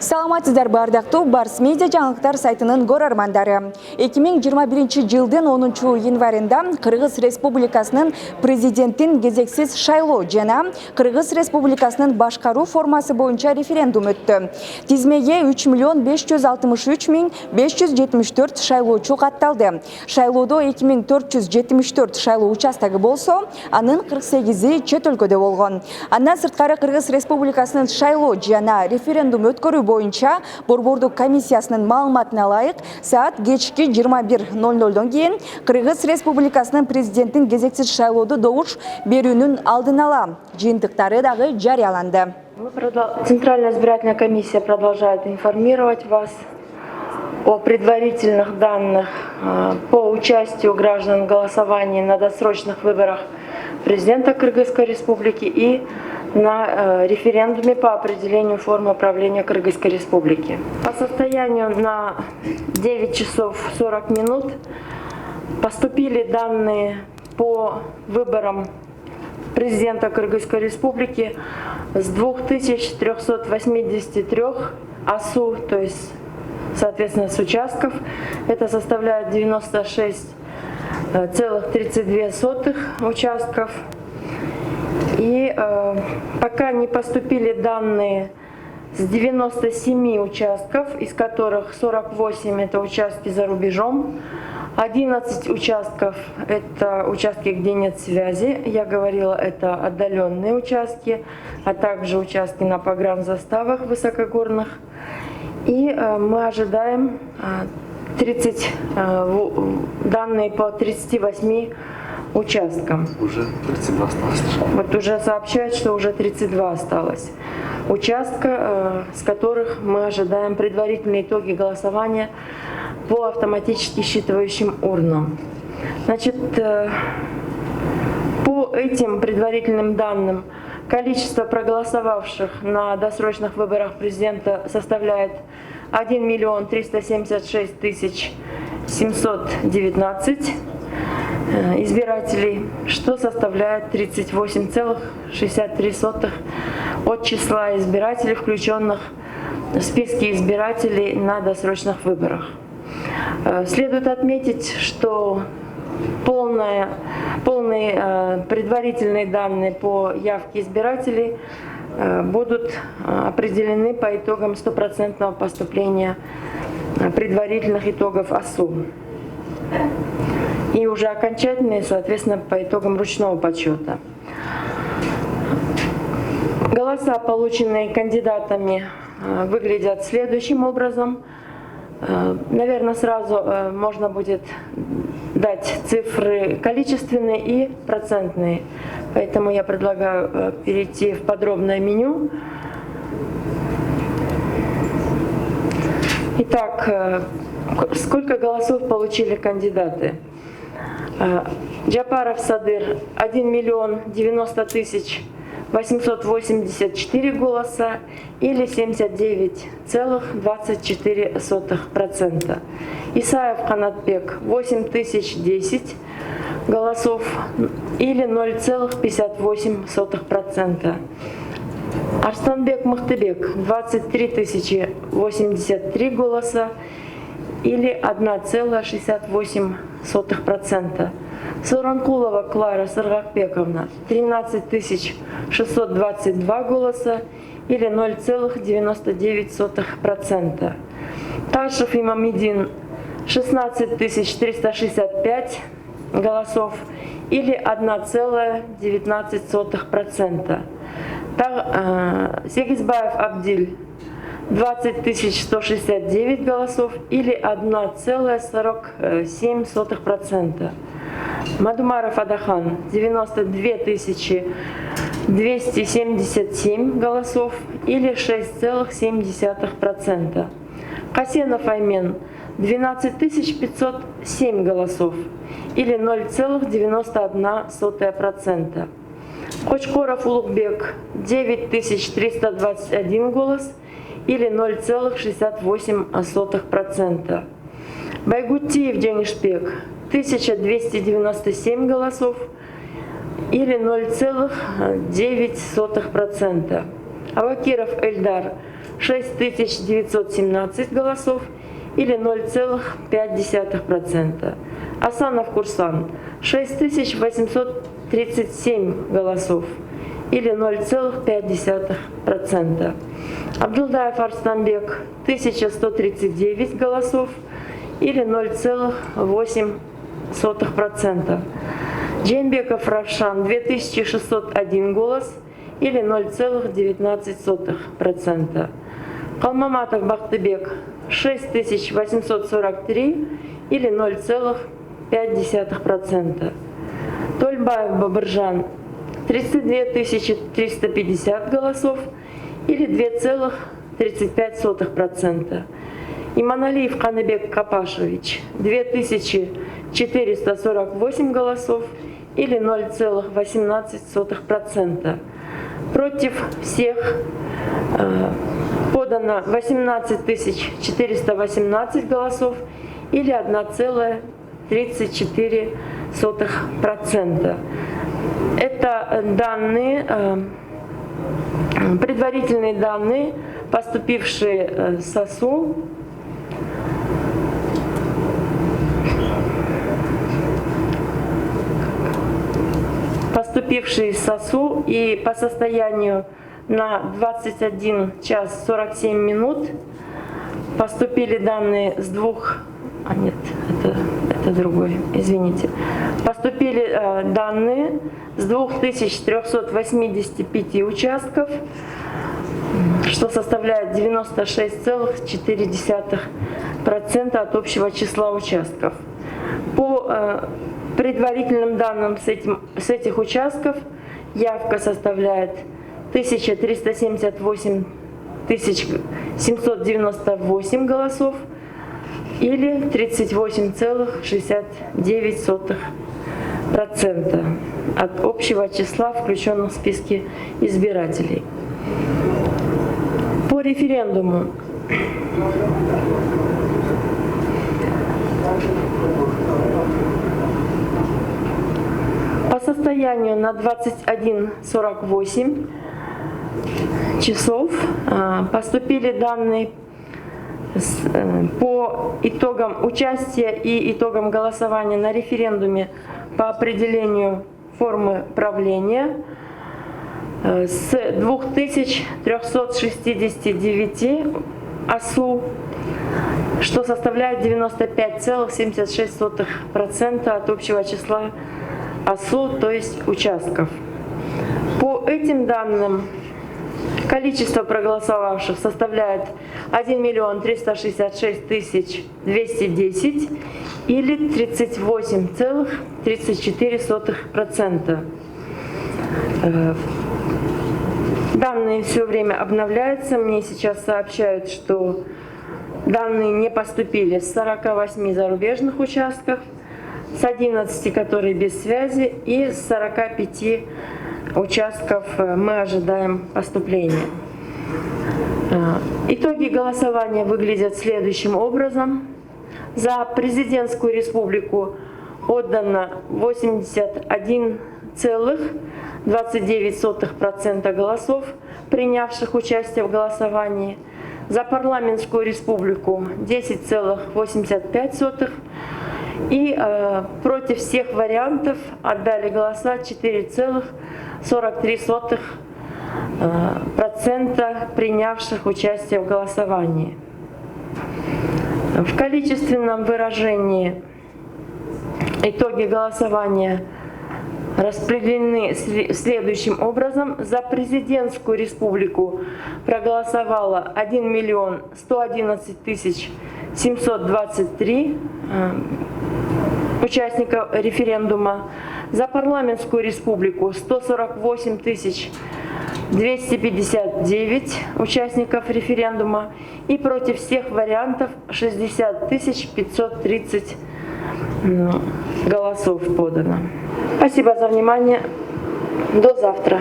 Саламатсыздар бардактуу Барс медиа жаңылыктар сайтынын көрөрмандары. 2021 жылдын 10 январында Кыргыз Республикасынын президенттин кезексиз шайлоо жана Кыргыз Республикасынын башкаруу формасы боюнча референдум өттү. Тизмеге 3.563.574 шайлоочу катталды. Шайлоодо 2474 шайлоо участогу болсо, анын 48 чет өлкөдө болгон. Андан сырткары Кыргыз Республикасынын шайлоо жана референдум өткөрүү боюнча Борбордук комиссиясынын маалыматына ылайык, саат кечки 21:00 кийин Кыргыз Республикасынын президенттин кезексиз шайлоодо добуш берүүнүн алдын ала жыйынтыктары дагы жарыяланды. Центральная избирательная комиссия продолжает информировать вас о предварительных данных по участию граждан в голосовании на досрочных выборах президента Кыргызской Республики и на референдуме по определению формы правления Кыргызской Республики. По состоянию на 9 часов 40 минут поступили данные по выборам президента Кыргызской Республики с 2383 АСУ, то есть соответственно с участков. Это составляет 96,32 участков. И пока не поступили данные с 97 участков, из которых 48 это участки за рубежом, 11 участков это участки, где нет связи. Я говорила, это отдаленные участки, а также участки на погранзаставах высокогорных. И мы ожидаем данные по 38 участкам. Уже 32 осталось. Вот уже сообщают, что уже 32 осталось участка, с которых мы ожидаем предварительные итоги голосования по автоматически считывающим урнам. Значит, по этим предварительным данным количество проголосовавших на досрочных выборах президента составляет 1 376 719 избирателей, что составляет 38,63 от числа избирателей, включенных в списки избирателей на досрочных выборах. Следует отметить, что полные предварительные данные по явке избирателей будут определены по итогам 100% поступления предварительных итогов АСУ. И уже окончательные, соответственно, по итогам ручного подсчета. Голоса, полученные кандидатами, выглядят следующим образом. Наверное, сразу можно будет дать цифры количественные и процентные. Поэтому я предлагаю перейти в подробное меню. Итак, сколько голосов получили кандидаты? Джапаров Садыр 1 090 884 голоса или 79,24%. Исаев Канатбек 8010 голосов или 0,58%. Арстанбек Махтыбек 23 083 голоса или 1,68%. Суранкулова Клара Саргакбековна 13 622 голоса или 0,99%. Ташев Имамидин 16 365 голосов или 1,19%. Сегизбаев Абдиль 20 169 голосов или 1,47%. Мадумаров Адахан 92 277 голосов или 6,7%. Касенов Аймен 12 507 голосов или 0,91%. Хочкоров Улугбек 9321 голос или 0,68%. Байгутиев Денишбек 1297 голосов или 0,9%. Авакиров Эльдар 6917 голосов или 0,5%. Асанов Курсан 6837 голосов или 0,5%. Абдулдаев Арстанбек 1139 голосов или 0,8%. Джейнбеков Равшан 2601 голос или 0,19%. Калмаматов Бактыбек 6843 или 0,5%. Тольбаев Бабыржан 32 350 голосов или 2,35%. Иманалиев Каныбек Капашевич 2448 голосов или 0,18%. Против всех подано 18 418 голосов или 1,34%. Это данные, предварительные данные, поступившие с САСУ. Поступившие из САСУ, и по состоянию на 21 час 47 минут поступили данные с двух... нет, это другой, извините. Поступили данные с 2385 участков, что составляет 96,4% от общего числа участков. По предварительным данным с этих участков явка составляет 1378 798 голосов или 38,69% от общего числа, включенных в списки избирателей. По референдуму по состоянию на 21:48 часов поступили данные по итогам участия и итогам голосования на референдуме по определению формы правления с 2369 АСУ, что составляет 95,76% от общего числа АСУ, то есть участков. По этим данным количество проголосовавших составляет 1 366 210 или 38,34%. Данные все время обновляются. Мне сейчас сообщают, что данные не поступили с 48 зарубежных участков, с 11, которые без связи, и с 45 участков мы ожидаем поступления. Итоги голосования выглядят следующим образом. За президентскую республику отдано 81,29% голосов, принявших участие в голосовании. За парламентскую республику 10,85%. И против всех вариантов отдали голоса 4,43% принявших участие в голосовании. В количественном выражении итоги голосования распределены следующим образом. За президентскую республику проголосовало 1 111 723 участников референдума. За парламентскую республику 148 259 участников референдума. И против всех вариантов 60 530 голосов подано. Спасибо за внимание. До завтра.